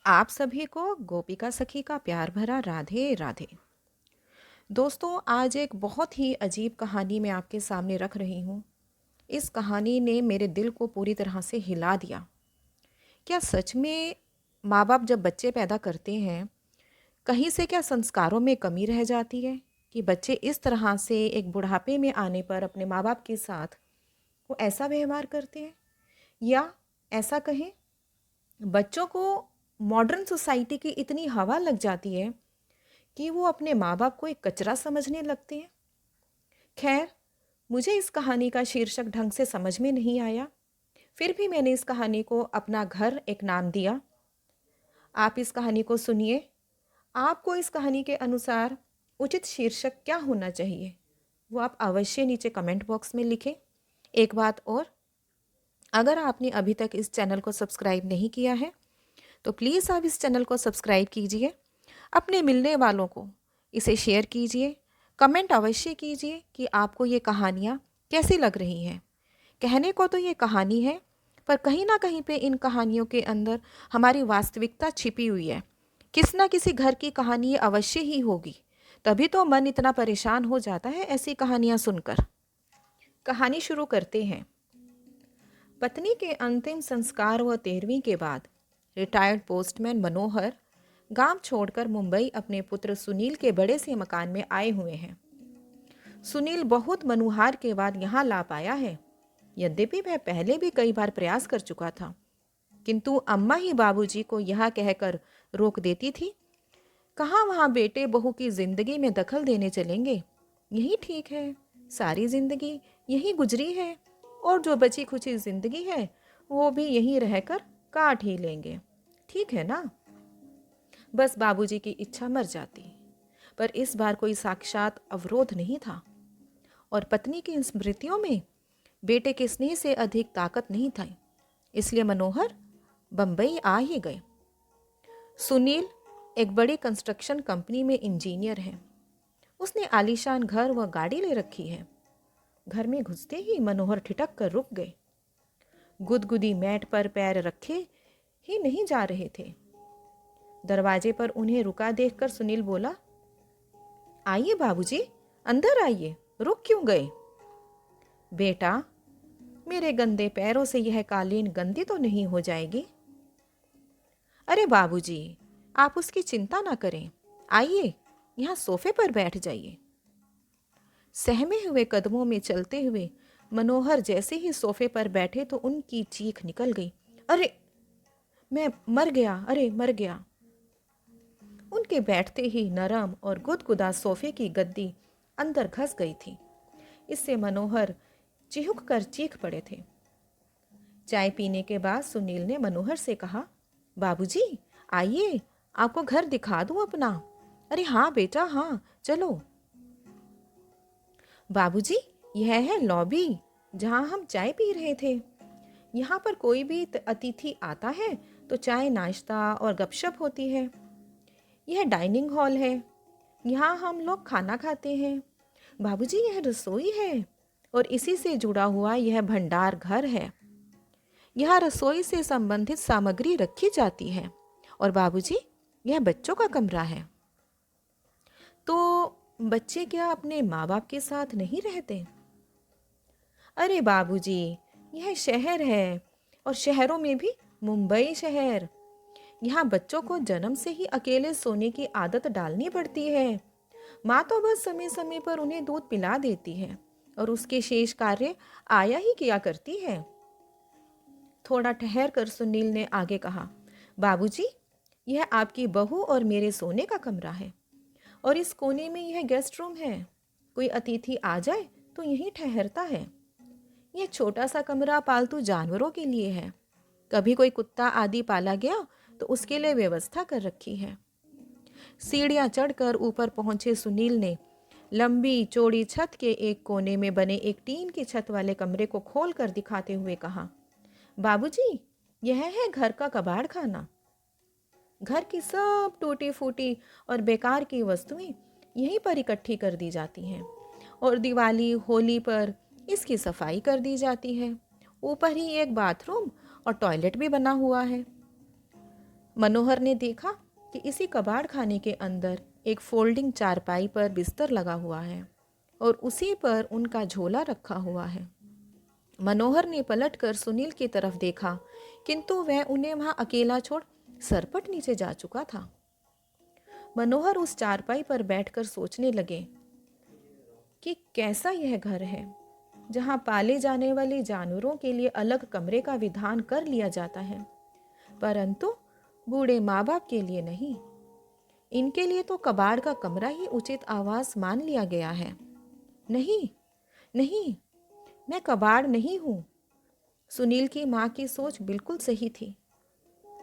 आप सभी को गोपिका सखी का प्यार भरा राधे राधे। दोस्तों, आज एक बहुत ही अजीब कहानी मैं आपके सामने रख रही हूँ। इस कहानी ने मेरे दिल को पूरी तरह से हिला दिया। क्या सच में माँ बाप जब बच्चे पैदा करते हैं, कहीं से क्या संस्कारों में कमी रह जाती है कि बच्चे इस तरह से एक बुढ़ापे में आने पर अपने माँ बाप के साथ वो ऐसा व्यवहार करते हैं? या ऐसा कहें, बच्चों को मॉडर्न सोसाइटी की इतनी हवा लग जाती है कि वो अपने माँ बाप को एक कचरा समझने लगते हैं। खैर, मुझे इस कहानी का शीर्षक ढंग से समझ में नहीं आया। फिर भी मैंने इस कहानी को अपना घर एक नाम दिया। आप इस कहानी को सुनिए। आपको इस कहानी के अनुसार उचित शीर्षक क्या होना चाहिए, वो आप अवश्य नीचे कमेंट बॉक्स में लिखें। एक बात और, अगर आपने अभी तक इस चैनल को सब्सक्राइब नहीं किया है तो प्लीज़ आप इस चैनल को सब्सक्राइब कीजिए। अपने मिलने वालों को इसे शेयर कीजिए। कमेंट अवश्य कीजिए कि आपको ये कहानियाँ कैसी लग रही हैं। कहने को तो ये कहानी है, पर कहीं ना कहीं पे इन कहानियों के अंदर हमारी वास्तविकता छिपी हुई है। किस ना किसी घर की कहानी ये अवश्य ही होगी, तभी तो मन इतना परेशान हो जाता है ऐसी कहानियाँ सुनकर। कहानी शुरू करते हैं। पत्नी के अंतिम संस्कार व 13वीं के बाद रिटायर्ड पोस्टमैन मनोहर गांव छोड़कर मुंबई अपने पुत्र सुनील के बड़े से मकान में आए हुए हैं। सुनील बहुत मनुहार के बाद यहाँ ला पाया है। यद्यपि वह पहले भी कई बार प्रयास कर चुका था, किंतु अम्मा ही बाबूजी को यह कहकर रोक देती थी, कहाँ वहाँ बेटे बहू की जिंदगी में दखल देने चलेंगे। यही ठीक है, सारी जिंदगी यही गुजरी है और जो बची खुची जिंदगी है वो भी यहीं रहकर काट ही लेंगे। ठीक है ना। बस बाबूजी की इच्छा मर जाती। पर इस बार कोई साक्षात अवरोध नहीं था और पत्नी की स्मृतियों में बेटे के स्नेह से अधिक ताकत नहीं थी। इसलिए मनोहर बंबई आ ही गए। सुनील एक बड़ी कंस्ट्रक्शन कंपनी में इंजीनियर है। उसने आलीशान घर व गाड़ी ले रखी है। घर में घुसते ही मनोहर ठिठक कर रुक गए। गुदगुदी मैट पर पैर रखे ही नहीं जा रहे थे। दरवाजे पर उन्हें रुका देखकर सुनील बोला, आइए बाबूजी, अंदर आइए, रुक क्यों गए? बेटा, मेरे गंदे पैरों से यह कालीन गंदी तो नहीं हो जाएगी? अरे बाबूजी, आप उसकी चिंता ना करें। आइए, यहाँ सोफे पर बैठ जाइए। सहमे हुए कदमों में चलते हुए मनोहर जैसे ही सोफे पर बैठे तो उनकी चीख निकल गई, अरे मैं मर गया, अरे मर गया। उनके बैठते ही नरम और गुदगुदा सोफे की गद्दी अंदर घस गई थी। इससे मनोहर चिहुक कर चीख पड़े थे। चाय पीने के बाद सुनील ने मनोहर से कहा, बाबूजी आइए, आपको घर दिखा दूं अपना। अरे हाँ बेटा, हाँ चलो। बाबूजी, यह है लॉबी जहाँ हम चाय पी रहे थे। यहाँ पर कोई भी अतिथि आता है तो चाय नाश्ता और गपशप होती है। यह डाइनिंग हॉल है, यहाँ हम लोग खाना खाते हैं। बाबूजी, यह रसोई है और इसी से जुड़ा हुआ यह भंडार घर है। यहाँ रसोई से संबंधित सामग्री रखी जाती है। और बाबूजी, यह बच्चों का कमरा है। तो बच्चे क्या अपने माँ बाप के साथ नहीं रहते? अरे बाबूजी, यह शहर है और शहरों में भी मुंबई शहर। यहाँ बच्चों को जन्म से ही अकेले सोने की आदत डालनी पड़ती है। माँ तो बस समय समय पर उन्हें दूध पिला देती है और उसके शेष कार्य आया ही किया करती है। थोड़ा ठहर कर सुनील ने आगे कहा, बाबूजी, यह आपकी बहू और मेरे सोने का कमरा है और इस कोने में यह गेस्ट रूम है। कोई अतिथि आ जाए तो यहीं ठहरता है। यह छोटा सा कमरा पालतू जानवरों के लिए है। कभी कोई कुत्ता आदि पाला गया तो उसके लिए व्यवस्था कर रखी है। सीढ़ियां चढ़कर ऊपर पहुंचे सुनील ने लंबी चौड़ी छत के एक कोने में बने एक टीन की छत वाले कमरे को खोल कर दिखाते हुए कहा, बाबूजी, यह है घर का कबाड़ खाना। घर की सब टूटी फूटी और बेकार की वस्तुएं यहीं पर इकट्ठी कर दी जाती हैं और दिवाली होली पर इसकी सफाई कर दी जाती है। ऊपर ही एक बाथरूम और टॉयलेट भी बना हुआ है। मनोहर ने देखा कि इसी कबाड़ खाने के अंदर एक फोल्डिंग चारपाई पर बिस्तर लगा हुआ है और उसी पर उनका झोला रखा हुआ है। मनोहर ने पलटकर सुनील की तरफ देखा, किंतु वह उन्हें वहां अकेला छोड़ सरपट नीचे जा चुका था। मनोहर उस चारपाई पर बैठकर सोचने लगे कि कैसा यह घर है जहां पाले जाने वाले जानवरों के लिए अलग कमरे का विधान कर लिया जाता है, परंतु बूढ़े माँ बाप के लिए नहीं। इनके लिए तो कबाड़ का कमरा ही उचित आवास मान लिया गया है। नहीं नहीं, मैं कबाड़ नहीं हूँ। सुनील की माँ की सोच बिल्कुल सही थी।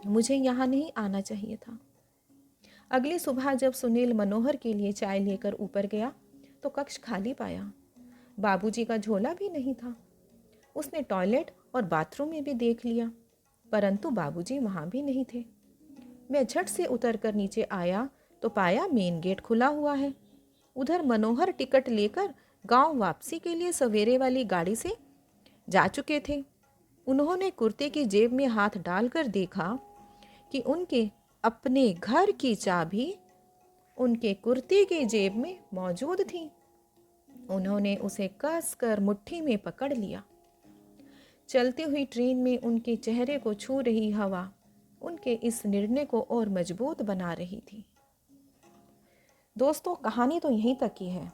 मुझे यहाँ नहीं आना चाहिए था। अगली सुबह जब सुनील मनोहर के लिए चाय लेकर ऊपर गया तो कक्ष खाली पाया। बाबूजी का झोला भी नहीं था। उसने टॉयलेट और बाथरूम में भी देख लिया, परंतु बाबूजी वहाँ भी नहीं थे। मैं झट से उतरकर नीचे आया तो पाया मेन गेट खुला हुआ है। उधर मनोहर टिकट लेकर गांव वापसी के लिए सवेरे वाली गाड़ी से जा चुके थे। उन्होंने कुर्ते की जेब में हाथ डालकर देखा कि उनके अपने घर की चाबी उनके कुर्ते की जेब में मौजूद थी। उन्होंने उसे कसकर मुट्ठी में पकड़ लिया। चलती हुई ट्रेन में उनके चेहरे को छू रही हवा उनके इस निर्णय को और मजबूत बना रही थी। दोस्तों, कहानी तो यहीं तक की है,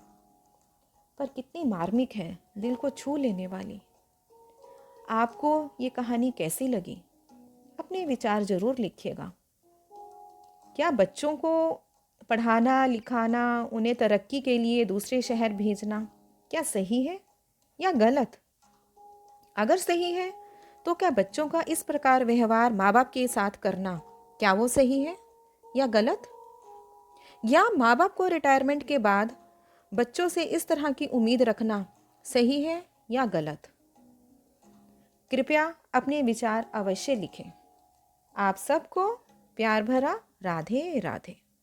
पर कितनी मार्मिक है, दिल को छू लेने वाली। आपको ये कहानी कैसी लगी? अपने विचार ज़रूर लिखिएगा। क्या बच्चों को पढ़ाना लिखाना, उन्हें तरक्की के लिए दूसरे शहर भेजना क्या सही है या गलत? अगर सही है तो क्या बच्चों का इस प्रकार व्यवहार माँ बाप के साथ करना, क्या वो सही है या गलत? या माँ बाप को रिटायरमेंट के बाद बच्चों से इस तरह की उम्मीद रखना सही है या गलत? कृपया अपने विचार अवश्य लिखें। आप सबको प्यार भरा राधे राधे।